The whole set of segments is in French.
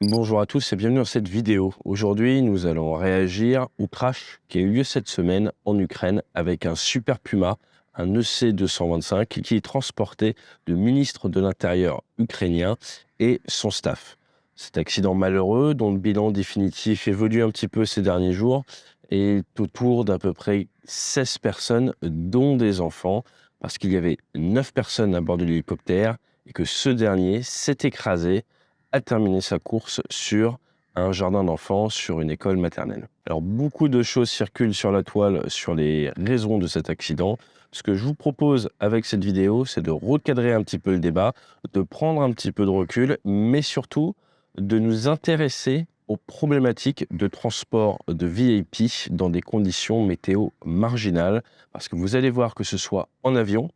Bonjour à tous et bienvenue dans cette vidéo. Aujourd'hui, nous allons réagir au crash qui a eu lieu cette semaine en Ukraine avec un Super Puma, un EC-225 qui transportait le ministre de l'Intérieur ukrainien et son staff. Cet accident malheureux, dont le bilan définitif évolue un petit peu ces derniers jours, est autour d'à peu près 16 personnes, dont des enfants, parce qu'il y avait 9 personnes à bord de l'hélicoptère et que ce dernier s'est écrasé a terminé sa course sur un jardin d'enfants, sur une école maternelle. Alors, beaucoup de choses circulent sur la toile sur les raisons de cet accident. Ce que je vous propose avec cette vidéo, c'est de recadrer un petit peu le débat, de prendre un petit peu de recul, mais surtout de nous intéresser aux problématiques de transport de VIP dans des conditions météo marginales, parce que vous allez voir que ce soit en avion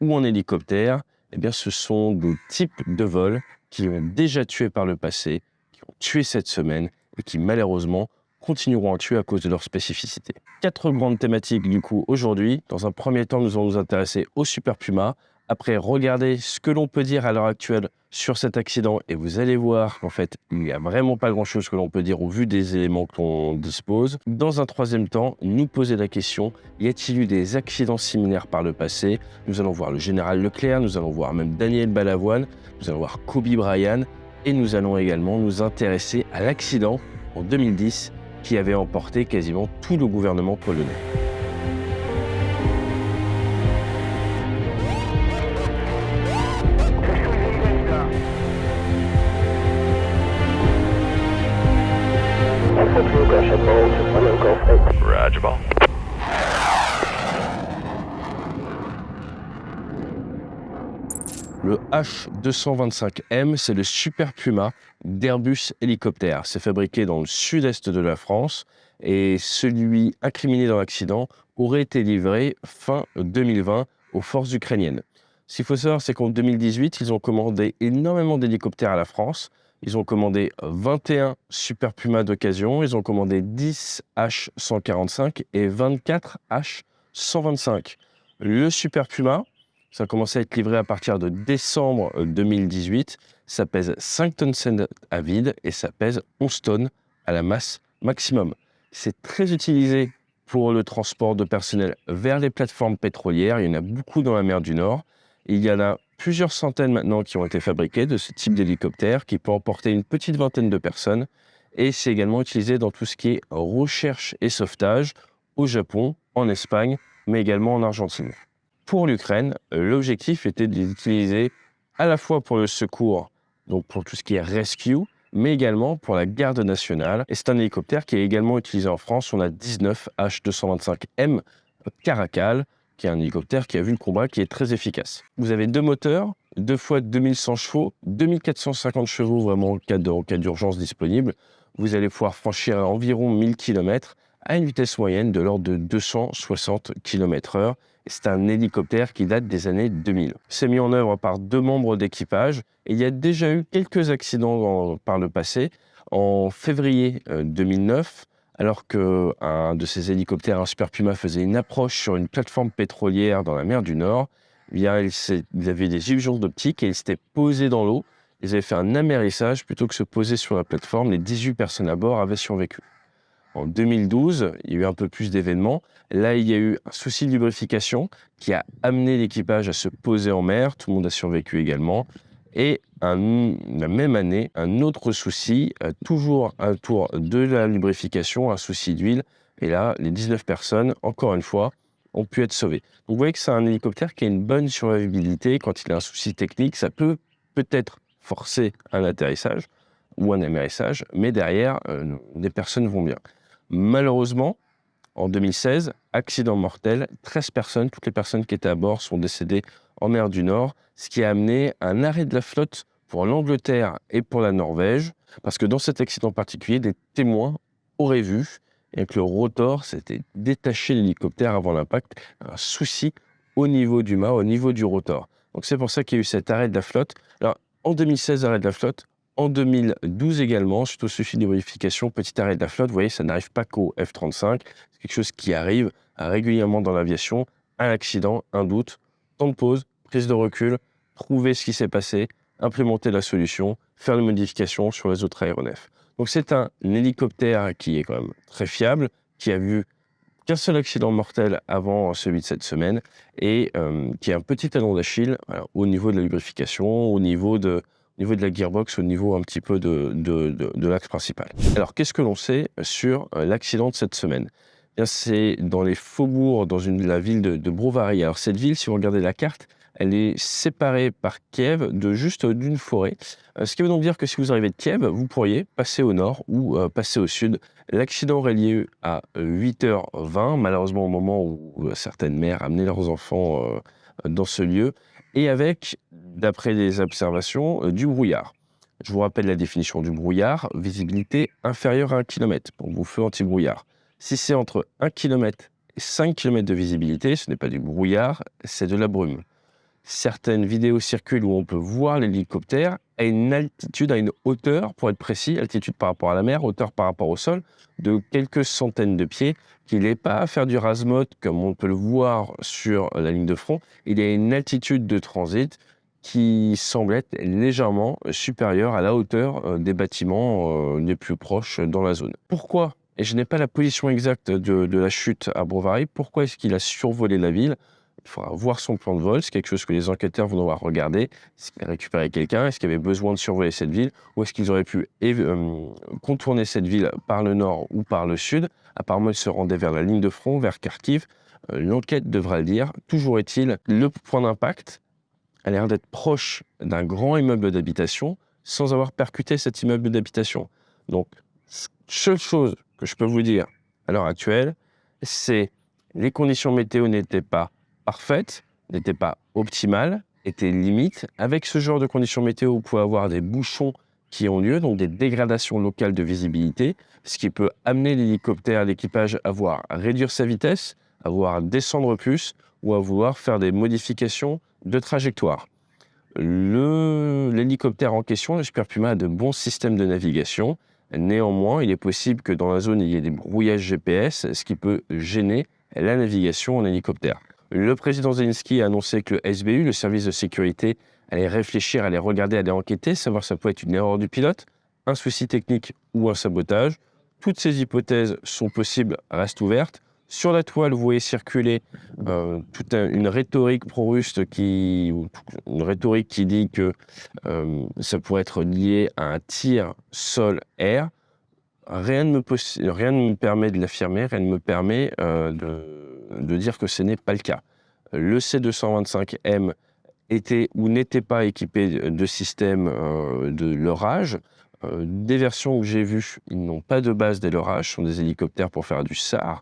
ou en hélicoptère, eh bien, ce sont des types de vols qui ont déjà tué par le passé, qui ont tué cette semaine et qui malheureusement continueront à tuer à cause de leur spécificité. 4 grandes thématiques du coup aujourd'hui. Dans un premier temps, nous allons nous intéresser au Super Puma. Après, regarder ce que l'on peut dire à l'heure actuelle sur cet accident et vous allez voir qu'en fait, il n'y a vraiment pas grand-chose que l'on peut dire au vu des éléments qu'on dispose. Dans un troisième temps, nous poser la question, y a-t-il eu des accidents similaires par le passé? Nous allons voir le général Leclerc, nous allons voir même Daniel Balavoine, nous allons voir Kobe Bryant et nous allons également nous intéresser à l'accident en 2010 qui avait emporté quasiment tout le gouvernement polonais. Roger ball. Le H225M, c'est le Super Puma d'Airbus Hélicoptère. C'est fabriqué dans le sud-est de la France et celui incriminé dans l'accident aurait été livré fin 2020 aux forces ukrainiennes. Ce qu'il faut savoir, c'est qu'en 2018, ils ont commandé énormément d'hélicoptères à la France. Ils ont commandé 21 Super Puma d'occasion, ils ont commandé 10 H145 et 24 H125. Le Super Puma, ça a commencé à être livré à partir de décembre 2018. Ça pèse 5 tonnes à vide et ça pèse 11 tonnes à la masse maximum. C'est très utilisé pour le transport de personnel vers les plateformes pétrolières. Il y en a beaucoup dans la mer du Nord. Il y en a plusieurs centaines maintenant qui ont été fabriqués de ce type d'hélicoptère qui peut emporter une petite vingtaine de personnes. Et c'est également utilisé dans tout ce qui est recherche et sauvetage au Japon, en Espagne, mais également en Argentine. Pour l'Ukraine, l'objectif était de les utiliser à la fois pour le secours, donc pour tout ce qui est rescue, mais également pour la garde nationale. Et c'est un hélicoptère qui est également utilisé en France. On a 19 H225M Caracal, qui est un hélicoptère qui a vu le combat, qui est très efficace. Vous avez 2 moteurs, 2 fois 2100 chevaux, 2450 chevaux vraiment en cas d'urgence disponible. Vous allez pouvoir franchir environ 1000 km à une vitesse moyenne de l'ordre de 260 km/h. C'est un hélicoptère qui date des années 2000. C'est mis en œuvre par 2 membres d'équipage et il y a déjà eu quelques accidents par le passé. En février 2009, alors qu'un de ces hélicoptères, un Super Puma, faisait une approche sur une plateforme pétrolière dans la mer du Nord, eh bien, il avait des illusions d'optique et il s'était posé dans l'eau. Ils avaient fait un amérissage plutôt que se poser sur la plateforme. Les 18 personnes à bord avaient survécu. En 2012, il y a eu un peu plus d'événements. Là, il y a eu un souci de lubrification qui a amené l'équipage à se poser en mer. Tout le monde a survécu également. Et la même année, un autre souci, toujours autour de la lubrification, un souci d'huile. Et là, les 19 personnes, encore une fois, ont pu être sauvées. Donc, vous voyez que c'est un hélicoptère qui a une bonne survivabilité. Quand il a un souci technique, ça peut peut-être forcer un atterrissage ou un amérissage, mais derrière, les personnes vont bien. Malheureusement, en 2016, accident mortel, 13 personnes, toutes les personnes qui étaient à bord sont décédées en mer du Nord, ce qui a amené un arrêt de la flotte pour l'Angleterre et pour la Norvège, parce que dans cet accident particulier, des témoins auraient vu et que le rotor s'était détaché de l'hélicoptère avant l'impact, un souci au niveau du mât, au niveau du rotor. Donc c'est pour ça qu'il y a eu cet arrêt de la flotte. Alors, en 2016, arrêt de la flotte. En 2012 également, suite au souci de vérification, petit arrêt de la flotte. Vous voyez, ça n'arrive pas qu'au F-35. C'est quelque chose qui arrive régulièrement dans l'aviation. Un accident, un doute, temps de pause, prise de recul, trouver ce qui s'est passé, implémenter la solution, faire des modifications sur les autres aéronefs. Donc c'est un hélicoptère qui est quand même très fiable, qui a vu qu'un seul accident mortel avant celui de cette semaine et qui a un petit talon d'Achille au niveau de la lubrification, au niveau de la gearbox, au niveau un petit peu de l'axe principal. Alors, qu'est-ce que l'on sait sur l'accident de cette semaine? Eh bien, c'est dans les faubourgs, dans la ville de Brovary. Alors, cette ville, si vous regardez la carte, elle est séparée par Kiev juste d'une forêt. Ce qui veut donc dire que si vous arrivez de Kiev, vous pourriez passer au nord ou passer au sud. L'accident aurait lieu à 8h20, malheureusement au moment où certaines mères amenaient leurs enfants dans ce lieu, et avec, d'après les observations, du brouillard. Je vous rappelle la définition du brouillard: visibilité inférieure à 1 km pour vos feux anti-brouillard. Si c'est entre 1 km et 5 km de visibilité, ce n'est pas du brouillard, c'est de la brume. Certaines vidéos circulent où on peut voir l'hélicoptère à une altitude, à une hauteur, pour être précis, altitude par rapport à la mer, hauteur par rapport au sol, de quelques centaines de pieds, qu'il n'est pas à faire du rasmot comme on peut le voir sur la ligne de front. Il y a une altitude de transit qui semble être légèrement supérieure à la hauteur des bâtiments les plus proches dans la zone. Pourquoi? Et je n'ai pas la position exacte de la chute à Brovary. Pourquoi est-ce qu'il a survolé la ville? Il faudra voir son plan de vol, c'est quelque chose que les enquêteurs vont devoir regarder. Est-ce qu'il a récupéré quelqu'un? Est-ce qu'il avait besoin de survoler cette ville? Ou est-ce qu'ils auraient pu contourner cette ville par le nord ou par le sud? Apparemment, ils se rendaient vers la ligne de front, vers Kharkiv. L'enquête devra le dire. Toujours est-il, le point d'impact a l'air d'être proche d'un grand immeuble d'habitation sans avoir percuté cet immeuble d'habitation. Donc, seule chose que je peux vous dire à l'heure actuelle, c'est les conditions météo n'étaient pas parfaite, n'était pas optimale, était limite. Avec ce genre de conditions météo, vous pouvez avoir des bouchons qui ont lieu, donc des dégradations locales de visibilité, ce qui peut amener l'hélicoptère, l'équipage à vouloir réduire sa vitesse, à vouloir descendre plus ou à vouloir faire des modifications de trajectoire. L'hélicoptère en question, le Super Puma, a de bons systèmes de navigation. Néanmoins, il est possible que dans la zone, il y ait des brouillages GPS, ce qui peut gêner la navigation en hélicoptère. Le président Zelensky a annoncé que le SBU, le service de sécurité, allait réfléchir, allait regarder, allait enquêter, savoir si ça pouvait être une erreur du pilote, un souci technique ou un sabotage. Toutes ces hypothèses sont possibles, restent ouvertes. Sur la toile, vous voyez circuler toute une rhétorique pro-russe une rhétorique qui dit que ça pourrait être lié à un tir sol-air. Rien ne me permet de l'affirmer, rien ne me permet de dire que ce n'est pas le cas. Le C225M était ou n'était pas équipé de système de leurrage. Des versions que j'ai vues, ils n'ont pas de base des leurrages, ce sont des hélicoptères pour faire du SAR.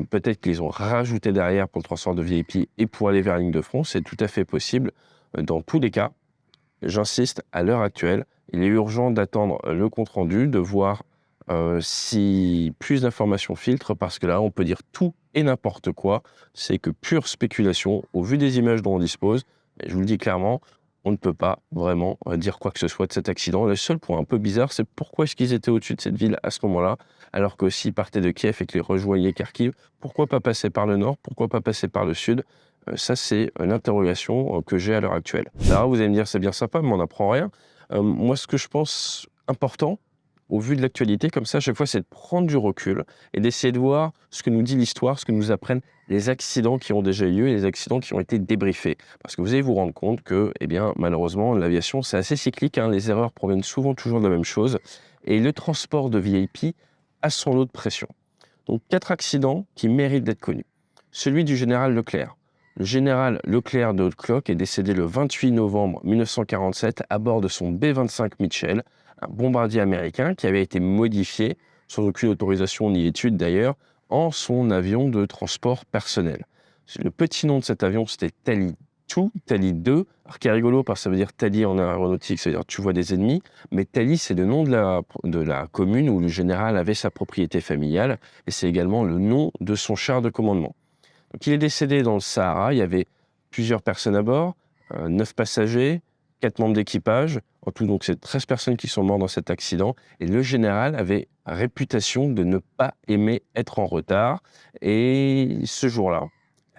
Peut-être qu'ils ont rajouté derrière pour le transport de VIP et pour aller vers la ligne de front, c'est tout à fait possible. Dans tous les cas, j'insiste, à l'heure actuelle, il est urgent d'attendre le compte-rendu, de voir si plus d'informations filtrent, parce que là, on peut dire tout et n'importe quoi. C'est que pure spéculation, au vu des images dont on dispose. Et je vous le dis clairement, on ne peut pas vraiment dire quoi que ce soit de cet accident. Le seul point un peu bizarre, c'est pourquoi est-ce qu'ils étaient au-dessus de cette ville à ce moment-là, alors que s'ils partaient de Kiev et qu'ils rejoignaient Kharkiv, pourquoi pas passer par le nord, pourquoi pas passer par le sud? Ça, c'est l'interrogation que j'ai à l'heure actuelle. Alors, vous allez me dire, c'est bien sympa, mais on n'apprend rien. Moi, ce que je pense important, au vu de l'actualité, comme ça, à chaque fois, c'est de prendre du recul et d'essayer de voir ce que nous dit l'histoire, ce que nous apprennent les accidents qui ont déjà eu lieu et les accidents qui ont été débriefés. Parce que vous allez vous rendre compte que, eh bien, malheureusement, l'aviation, c'est assez cyclique, hein. Les erreurs proviennent souvent toujours de la même chose. Et le transport de VIP a son lot de pression. Donc, 4 accidents qui méritent d'être connus. Celui du général Leclerc. Le général Leclerc de Haute-Cloque est décédé le 28 novembre 1947 à bord de son B-25 Mitchell, un bombardier américain qui avait été modifié, sans aucune autorisation ni étude d'ailleurs, en son avion de transport personnel. Le petit nom de cet avion, c'était Tali 2, Tali 2, alors qui est rigolo parce que ça veut dire Tali en aéronautique, c'est-à-dire tu vois des ennemis, mais Tali, c'est le nom de la commune où le général avait sa propriété familiale, et c'est également le nom de son char de commandement. Donc, il est décédé dans le Sahara, il y avait plusieurs personnes à bord, 9 passagers, 4 membres d'équipage. En tout, donc, c'est 13 personnes qui sont mortes dans cet accident. Et le général avait réputation de ne pas aimer être en retard. Et ce jour-là,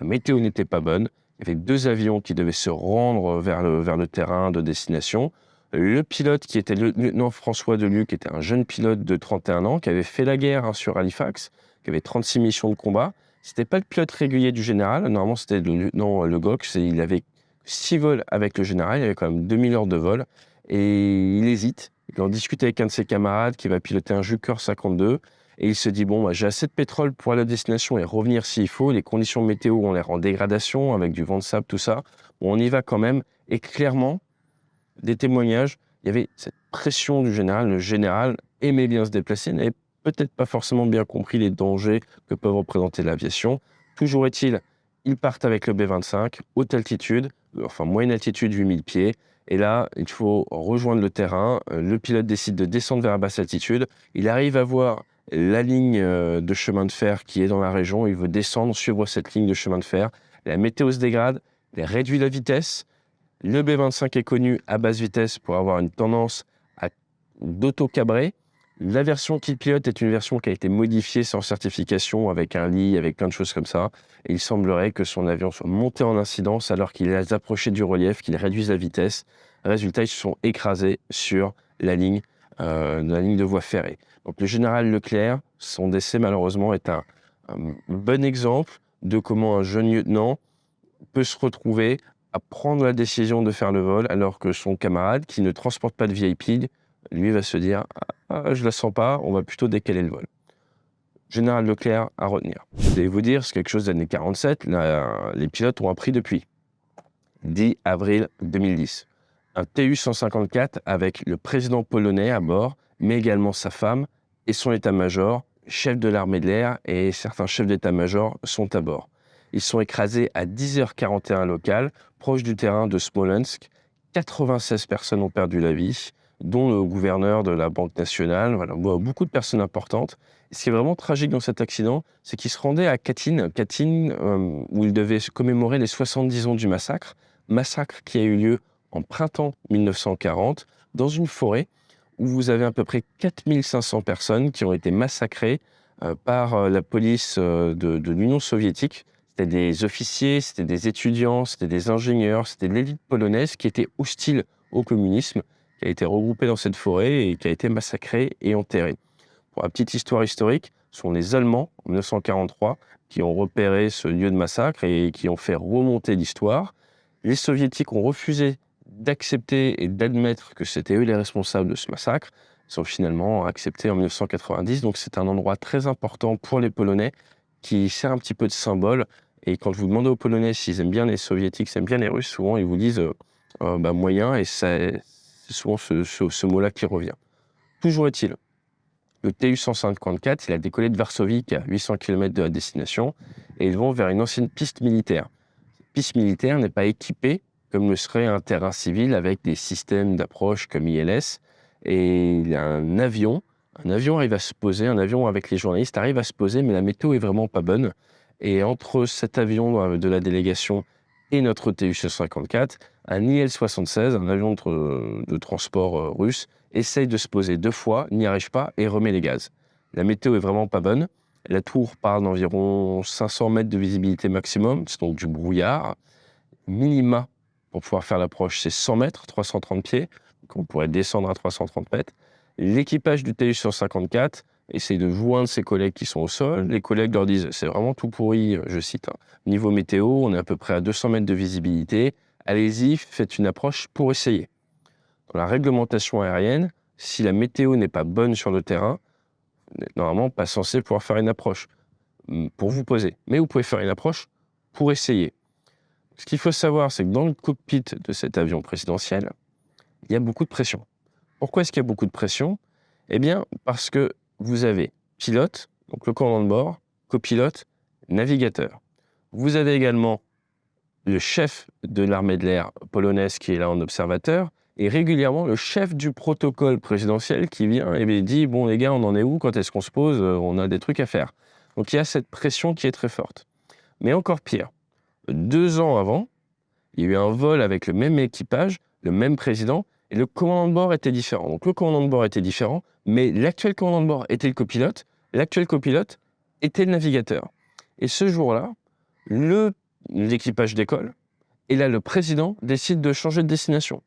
la météo n'était pas bonne. Il y avait 2 avions qui devaient se rendre vers le terrain de destination. Le pilote qui était le lieutenant François Deluc, qui était un jeune pilote de 31 ans, qui avait fait la guerre sur Halifax, qui avait 36 missions de combat. C'était pas le pilote régulier du général, normalement c'était le lieutenant Le Gox, et il avait 6 vols avec le général, il avait quand même 2000 heures de vol, et il hésite. Il en discute avec un de ses camarades qui va piloter un Juker 52, et il se dit, bon, bah, j'ai assez de pétrole pour aller à la destination et revenir s'il faut, les conditions météo ont l'air en dégradation, avec du vent de sable, tout ça, bon, on y va quand même, et clairement, des témoignages, il y avait cette pression du général. Le général aimait bien se déplacer, n'avait peut-être pas forcément bien compris les dangers que peuvent représenter l'aviation. Toujours est-il, ils partent avec le B-25, haute altitude, enfin moyenne altitude 8000 pieds. Et là, il faut rejoindre le terrain. Le pilote décide de descendre vers la basse altitude. Il arrive à voir la ligne de chemin de fer qui est dans la région. Il veut descendre, suivre cette ligne de chemin de fer. La météo se dégrade, il réduit la vitesse. Le B-25 est connu à basse vitesse pour avoir une tendance d'auto-cabrer. La version qu'il pilote est une version qui a été modifiée sans certification, avec un lit, avec plein de choses comme ça. Et il semblerait que son avion soit monté en incidence alors qu'il est approché du relief, qu'il réduise la vitesse. Résultat, ils se sont écrasés sur la ligne de voie ferrée. Donc le général Leclerc, son décès malheureusement est un bon exemple de comment un jeune lieutenant peut se retrouver à prendre la décision de faire le vol alors que son camarade, qui ne transporte pas de VIP, lui va se dire « Ah, je la sens pas, on va plutôt décaler le vol ». Général Leclerc à retenir. Je vais vous dire, c'est quelque chose des années 47, les pilotes ont appris depuis. 10 avril 2010. Un Tu-154 avec le président polonais à bord, mais également sa femme et son état-major, chef de l'armée de l'air, et certains chefs d'état-major sont à bord. Ils sont écrasés à 10h41 local, proche du terrain de Smolensk. 96 personnes ont perdu la vie, dont le gouverneur de la Banque nationale, voilà, beaucoup de personnes importantes. Et ce qui est vraiment tragique dans cet accident, c'est qu'il se rendait à Katyn, où il devait commémorer les 70 ans du massacre qui a eu lieu en printemps 1940, dans une forêt où vous avez à peu près 4500 personnes qui ont été massacrées par la police de l'Union soviétique. C'était des officiers, c'était des étudiants, c'était des ingénieurs, c'était de l'élite polonaise qui était hostile au communisme, qui a été regroupée dans cette forêt et qui a été massacrée et enterrée. Pour la petite histoire historique, ce sont les Allemands, en 1943, qui ont repéré ce lieu de massacre et qui ont fait remonter l'histoire. Les Soviétiques ont refusé d'accepter et d'admettre que c'était eux les responsables de ce massacre. Ils ont finalement accepté en 1990, donc c'est un endroit très important pour les Polonais qui sert un petit peu de symbole. Et quand vous demandez aux Polonais s'ils aiment bien les Soviétiques, s'ils aiment bien les Russes, souvent ils vous disent moyen, et c'est souvent ce mot-là qui revient. Toujours est-il, le Tu-154, il a décollé de Varsovie, qui est à 800 km de la destination, et ils vont vers une ancienne piste militaire. Cette piste militaire n'est pas équipée comme le serait un terrain civil avec des systèmes d'approche comme ILS. Et il y a un avion arrive à se poser, un avion avec les journalistes arrive à se poser, mais la météo est vraiment pas bonne. Et entre cet avion de la délégation et notre Tu-154, un IL-76, un avion de transport russe, essaye de se poser 2 fois, n'y arrive pas et remet les gaz. La météo est vraiment pas bonne. La tour parle d'environ 500 mètres de visibilité maximum, c'est donc du brouillard. Minima pour pouvoir faire l'approche, c'est 100 mètres, 330 pieds. Donc on pourrait descendre à 330 mètres. L'équipage du Tu-154 essaye de joindre ses collègues qui sont au sol. Les collègues leur disent « c'est vraiment tout pourri », je cite, hein. Niveau météo, on est à peu près à 200 mètres de visibilité. Allez-y, faites une approche pour essayer. Dans la réglementation aérienne, si la météo n'est pas bonne sur le terrain, vous n'êtes normalement pas censé pouvoir faire une approche pour vous poser. Mais vous pouvez faire une approche pour essayer. Ce qu'il faut savoir, c'est que dans le cockpit de cet avion présidentiel, il y a beaucoup de pression. Pourquoi est-ce qu'il y a beaucoup de pression? Eh bien, parce que vous avez pilote, donc le commandant de bord, copilote, navigateur. Vous avez également le chef de l'armée de l'air polonaise qui est là en observateur, et régulièrement le chef du protocole présidentiel qui vient et dit « Bon les gars, on en est où? Quand est-ce qu'on se pose? On a des trucs à faire. » Donc il y a cette pression qui est très forte. Mais encore pire, 2 ans avant, il y a eu un vol avec le même équipage, le même président, et le commandant de bord était différent. Donc le commandant de bord était différent, mais l'actuel commandant de bord était le copilote, l'actuel copilote était le navigateur. Et ce jour-là, l'équipage décolle, et là le président décide de changer de destination.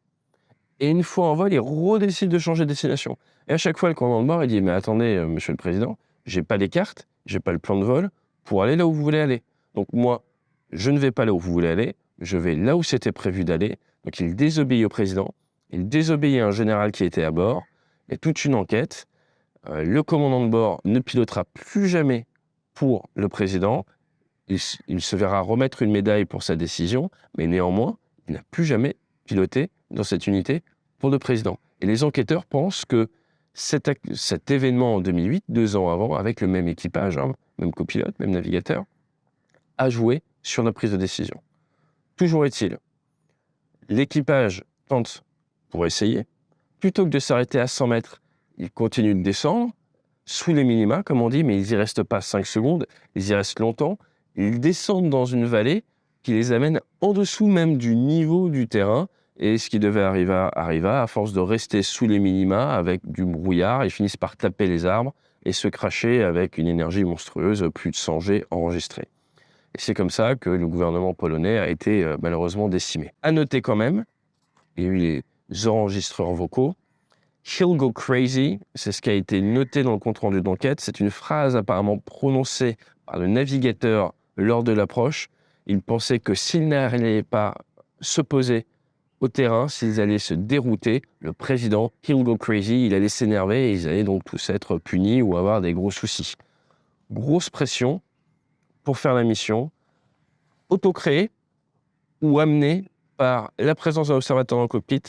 Et une fois en vol, il redécide de changer de destination. Et à chaque fois, le commandant de bord, il dit « Mais attendez, monsieur le président, j'ai pas les cartes, j'ai pas le plan de vol pour aller là où vous voulez aller. Donc moi, je ne vais pas là où vous voulez aller, je vais là où c'était prévu d'aller. » Donc il désobéit au président, il désobéit à un général qui était à bord. Il y a toute une enquête. Le commandant de bord ne pilotera plus jamais pour le président. Il se verra remettre une médaille pour sa décision, mais néanmoins, il n'a plus jamais piloté dans cette unité pour le président. Et les enquêteurs pensent que cet événement en 2008, 2 ans avant, avec le même équipage, même copilote, même navigateur, a joué sur la prise de décision. Toujours est-il, l'équipage tente pour essayer. Plutôt que de s'arrêter à 100 mètres, ils continuent de descendre, sous les minima, comme on dit, mais ils n'y restent pas 5 secondes, ils y restent longtemps. Ils descendent dans une vallée qui les amène en dessous même du niveau du terrain. Et ce qui devait arriver arriva. À force de rester sous les minima avec du brouillard, ils finissent par taper les arbres et se cracher avec une énergie monstrueuse, plus de 100 G enregistrés. Et c'est comme ça que le gouvernement polonais a été malheureusement décimé. À noter quand même, il y a eu les enregistreurs vocaux. He'll go crazy, c'est ce qui a été noté dans le compte-rendu d'enquête. C'est une phrase apparemment prononcée par le navigateur lors de l'approche. Il pensait que s'ils n'allaient pas se poser au terrain, s'ils allaient se dérouter, le président, he'll go crazy, il allait s'énerver et ils allaient donc tous être punis ou avoir des gros soucis. Grosse pression pour faire la mission, auto-créée ou amenée par la présence d'un observateur dans le cockpit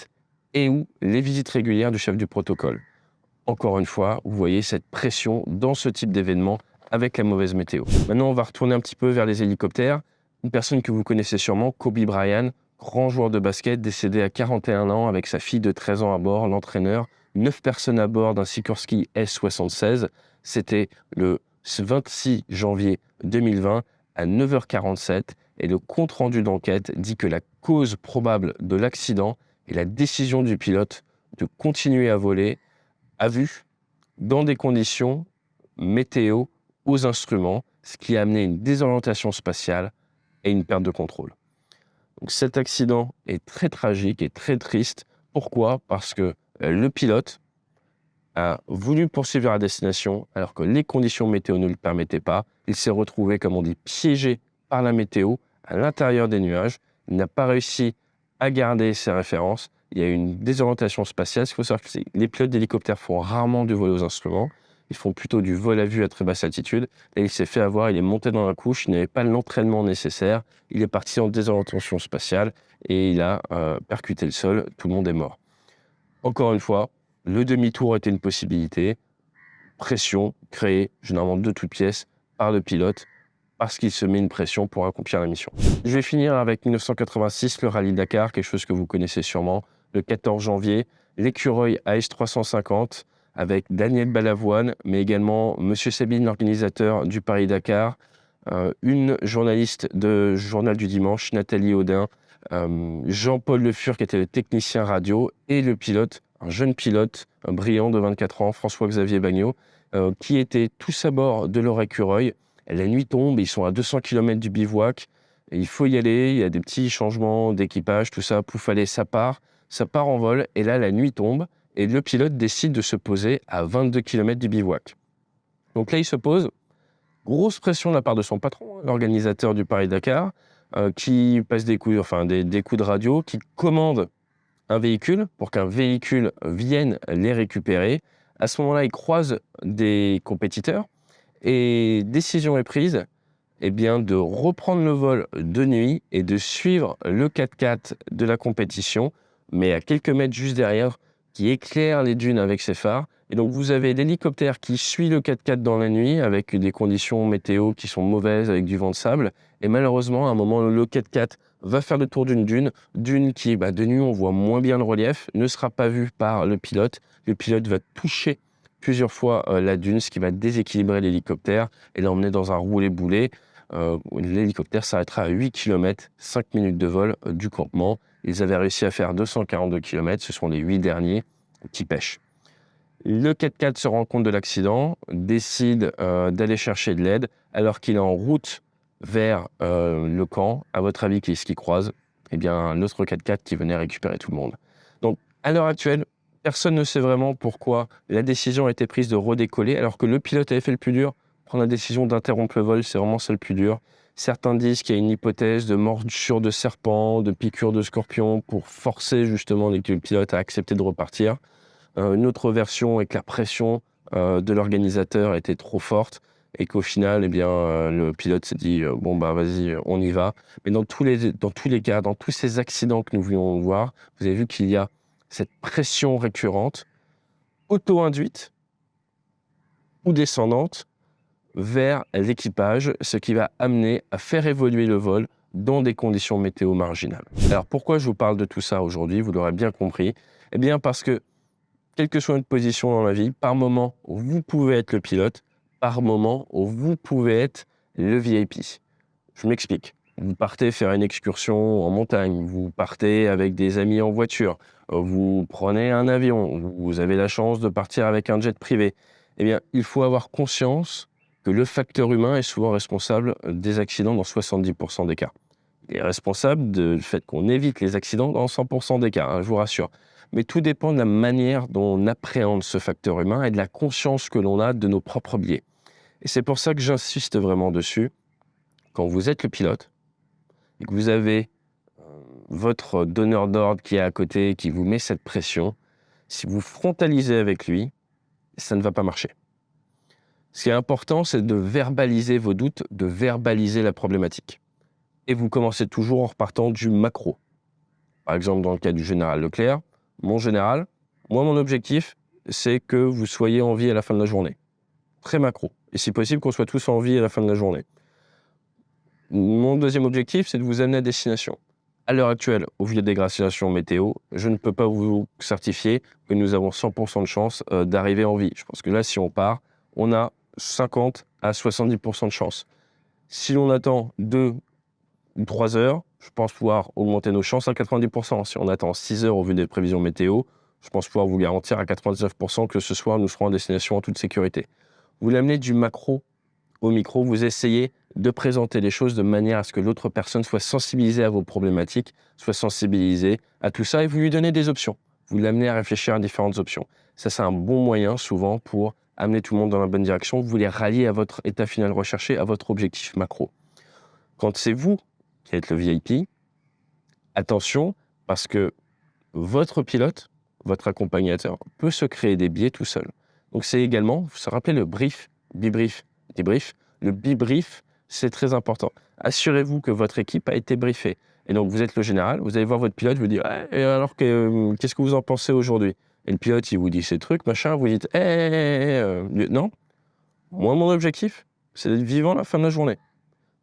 et ou les visites régulières du chef du protocole. Encore une fois, vous voyez cette pression dans ce type d'événement avec la mauvaise météo. Maintenant, on va retourner un petit peu vers les hélicoptères. Une personne que vous connaissez sûrement, Kobe Bryant, grand joueur de basket, décédé à 41 ans avec sa fille de 13 ans à bord, l'entraîneur, 9 personnes à bord d'un Sikorsky S-76. C'était le 26 janvier 2020 à 9h47 et le compte-rendu d'enquête dit que la cause probable de l'accident est la décision du pilote de continuer à voler à vue dans des conditions météo aux instruments, ce qui a amené une désorientation spatiale et une perte de contrôle. Donc cet accident est très tragique et très triste. Pourquoi ? Parce que le pilote a voulu poursuivre à destination alors que les conditions météo ne le permettaient pas. Il s'est retrouvé, comme on dit, piégé par la météo à l'intérieur des nuages. Il n'a pas réussi à garder ses références. Il y a eu une désorientation spatiale. Il faut savoir que les pilotes d'hélicoptères font rarement du vol aux instruments. Ils font plutôt du vol à vue à très basse altitude. Et il s'est fait avoir, il est monté dans la couche, il n'avait pas l'entraînement nécessaire. Il est parti en désorientation spatiale et il a percuté le sol. Tout le monde est mort. Encore une fois, le demi-tour était une possibilité. Pression créée, généralement de toutes pièces, par le pilote, parce qu'il se met une pression pour accomplir la mission. Je vais finir avec 1986, le rallye Dakar, quelque chose que vous connaissez sûrement. Le 14 janvier, l'écureuil AS350 avec Daniel Balavoine, mais également Monsieur Sabine, l'organisateur du Paris-Dakar, une journaliste de Journal du Dimanche, Nathalie Audin, Jean-Paul Le Fur, qui était le technicien radio, et le pilote, un jeune pilote, un brillant de 24 ans, François-Xavier Bagnot, qui étaient tous à bord de leur écureuil. La nuit tombe, ils sont à 200 km du bivouac, et il faut y aller, il y a des petits changements d'équipage, tout ça, pouf, allez, ça part en vol, et là, la nuit tombe, et le pilote décide de se poser à 22 km du bivouac. Donc là, il se pose, grosse pression de la part de son patron, l'organisateur du Paris-Dakar, qui passe des coups de radio, qui commande un véhicule pour qu'un véhicule vienne les récupérer. À ce moment-là, il croise des compétiteurs et décision est prise de reprendre le vol de nuit et de suivre le 4x4 de la compétition, mais à quelques mètres juste derrière, qui éclaire les dunes avec ses phares. Et donc, vous avez l'hélicoptère qui suit le 4x4 dans la nuit avec des conditions météo qui sont mauvaises, avec du vent de sable. Et malheureusement, à un moment, le 4x4 va faire le tour d'une dune qui, de nuit, on voit moins bien le relief, ne sera pas vue par le pilote. Le pilote va toucher plusieurs fois la dune, ce qui va déséquilibrer l'hélicoptère et l'emmener dans un roulé-boulé. L'hélicoptère s'arrêtera à 8 km, 5 minutes de vol du campement. Ils avaient réussi à faire 242 km, ce sont les 8 derniers qui pêchent. Le 4x4 se rend compte de l'accident, décide d'aller chercher de l'aide alors qu'il est en route vers le camp. À votre avis, qui est-ce qu'il croise ? Eh bien, un autre 4x4 qui venait récupérer tout le monde. Donc, À l'heure actuelle, personne ne sait vraiment pourquoi la décision a été prise de redécoller, alors que le pilote avait fait le plus dur. Prendre la décision d'interrompre le vol, c'est vraiment ça le plus dur. Certains disent qu'il y a une hypothèse de morsure de serpent, de piqûre de scorpion, pour forcer justement le pilote à accepter de repartir. Une autre version est que la pression de l'organisateur était trop forte et qu'au final, eh bien, le pilote s'est dit bon bah vas-y, on y va. Mais dans tous les cas, dans tous ces accidents que nous voulions voir, vous avez vu qu'il y a cette pression récurrente, auto-induite ou descendante, vers l'équipage, ce qui va amener à faire évoluer le vol dans des conditions météo marginales. Alors pourquoi je vous parle de tout ça aujourd'hui? Vous l'aurez bien compris. Eh bien parce que quelle que soit une position dans la vie, par moment, vous pouvez être le pilote, par moment, vous pouvez être le VIP. Je m'explique. Vous partez faire une excursion en montagne, vous partez avec des amis en voiture, vous prenez un avion, vous avez la chance de partir avec un jet privé. Eh bien, il faut avoir conscience que le facteur humain est souvent responsable des accidents dans 70% des cas. Il est responsable du fait qu'on évite les accidents dans 100% des cas, hein, je vous rassure. Mais tout dépend de la manière dont on appréhende ce facteur humain et de la conscience que l'on a de nos propres biais. Et c'est pour ça que j'insiste vraiment dessus. Quand vous êtes le pilote et que vous avez votre donneur d'ordre qui est à côté, qui vous met cette pression, si vous frontalisez avec lui, ça ne va pas marcher. Ce qui est important, c'est de verbaliser vos doutes, de verbaliser la problématique. Et vous commencez toujours en repartant du macro. Par exemple, dans le cas du général Leclerc, mon général, moi, mon objectif, c'est que vous soyez en vie à la fin de la journée. Très macro. Et si possible, qu'on soit tous en vie à la fin de la journée. Mon deuxième objectif, c'est de vous amener à destination. À l'heure actuelle, au vu des dégradations météo, je ne peux pas vous certifier que nous avons 100% de chance d'arriver en vie. Je pense que là, si on part, on a 50 à 70% de chance. Si l'on attend 2 ou 3 heures, je pense pouvoir augmenter nos chances à 90%. Si on attend 6 heures au vu des prévisions météo, je pense pouvoir vous garantir à 99% que ce soir, nous serons en destination en toute sécurité. Vous l'amenez du macro au micro, vous essayez de présenter les choses de manière à ce que l'autre personne soit sensibilisée à vos problématiques, soit sensibilisée à tout ça et vous lui donnez des options. Vous l'amenez à réfléchir à différentes options. Ça, c'est un bon moyen souvent pour amener tout le monde dans la bonne direction. Vous les ralliez à votre état final recherché, à votre objectif macro. Quand c'est vous qui êtes le VIP, attention, parce que votre pilote, votre accompagnateur, peut se créer des biais tout seul. Donc c'est également, vous vous rappelez le brief, debrief, débrief. Le debrief, c'est très important. Assurez-vous que votre équipe a été briefée. Et donc vous êtes le général, vous allez voir votre pilote, vous dire et alors qu'est-ce que vous en pensez aujourd'hui? Et le pilote, il vous dit ces trucs, machin, vous dites non, moi mon objectif, c'est d'être vivant à la fin de la journée.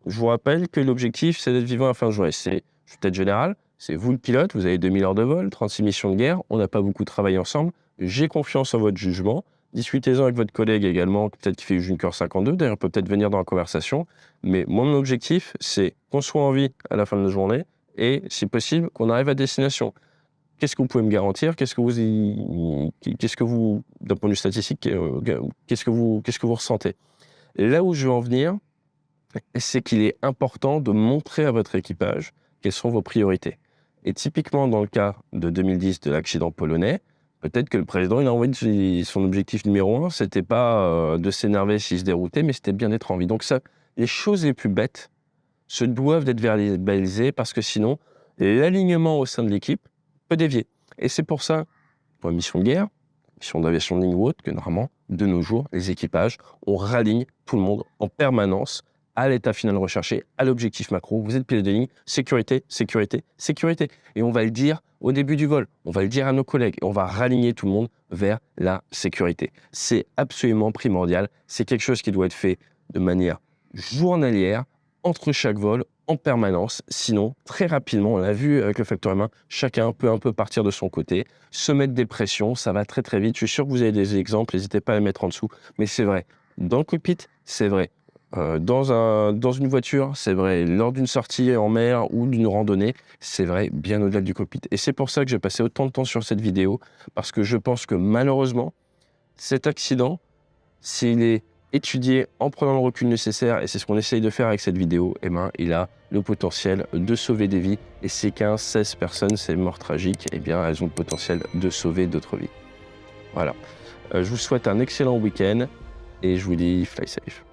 Je vous rappelle que l'objectif, c'est d'être vivant à la fin de journée. Je suis peut-être général, c'est vous le pilote, vous avez 2000 heures de vol, 36 missions de guerre, on n'a pas beaucoup travaillé ensemble, j'ai confiance en votre jugement, discutez-en avec votre collègue également, peut-être qui fait Junker 52, d'ailleurs, peut peut-être venir dans la conversation, mais moi, mon objectif, c'est qu'on soit en vie à la fin de la journée, et si possible, qu'on arrive à destination. Qu'est-ce que vous pouvez me garantir? Qu'est-ce que vous, d'un point de vue statistique, qu'est-ce que vous ressentez? Et là où je veux en venir, c'est qu'il est important de montrer à votre équipage quelles sont vos priorités. Et typiquement, dans le cas de 2010 de l'accident polonais, peut-être que le président, il a envoyé son objectif numéro 1, c'était pas de s'énerver s'il se déroutait, mais c'était bien d'être en vie. Donc ça, les choses les plus bêtes se doivent d'être verbalisées parce que sinon, l'alignement au sein de l'équipe peut dévier. Et c'est pour ça, pour une mission de guerre, mission d'aviation de ligne ou autre, que normalement, de nos jours, les équipages, on raligne tout le monde en permanence à l'état final recherché, à l'objectif macro. Vous êtes pilote de ligne, sécurité, sécurité, sécurité. Et on va le dire au début du vol, on va le dire à nos collègues, et on va raligner tout le monde vers la sécurité. C'est absolument primordial. C'est quelque chose qui doit être fait de manière journalière, entre chaque vol, en permanence. Sinon, très rapidement, on l'a vu avec le facteur humain, chacun peut un peu partir de son côté, se mettre des pressions, ça va très très vite. Je suis sûr que vous avez des exemples, n'hésitez pas à les mettre en dessous. Mais c'est vrai, dans le cockpit, c'est vrai. Dans une voiture, c'est vrai. Lors d'une sortie en mer ou d'une randonnée, c'est vrai, bien au-delà du cockpit. Et c'est pour ça que j'ai passé autant de temps sur cette vidéo, parce que je pense que malheureusement, cet accident, s'il est étudié en prenant le recul nécessaire, et c'est ce qu'on essaye de faire avec cette vidéo, eh ben, il a le potentiel de sauver des vies. Et ces 15-16 personnes, ces morts tragiques, eh bien, elles ont le potentiel de sauver d'autres vies. Voilà. Je vous souhaite un excellent week-end et je vous dis fly safe.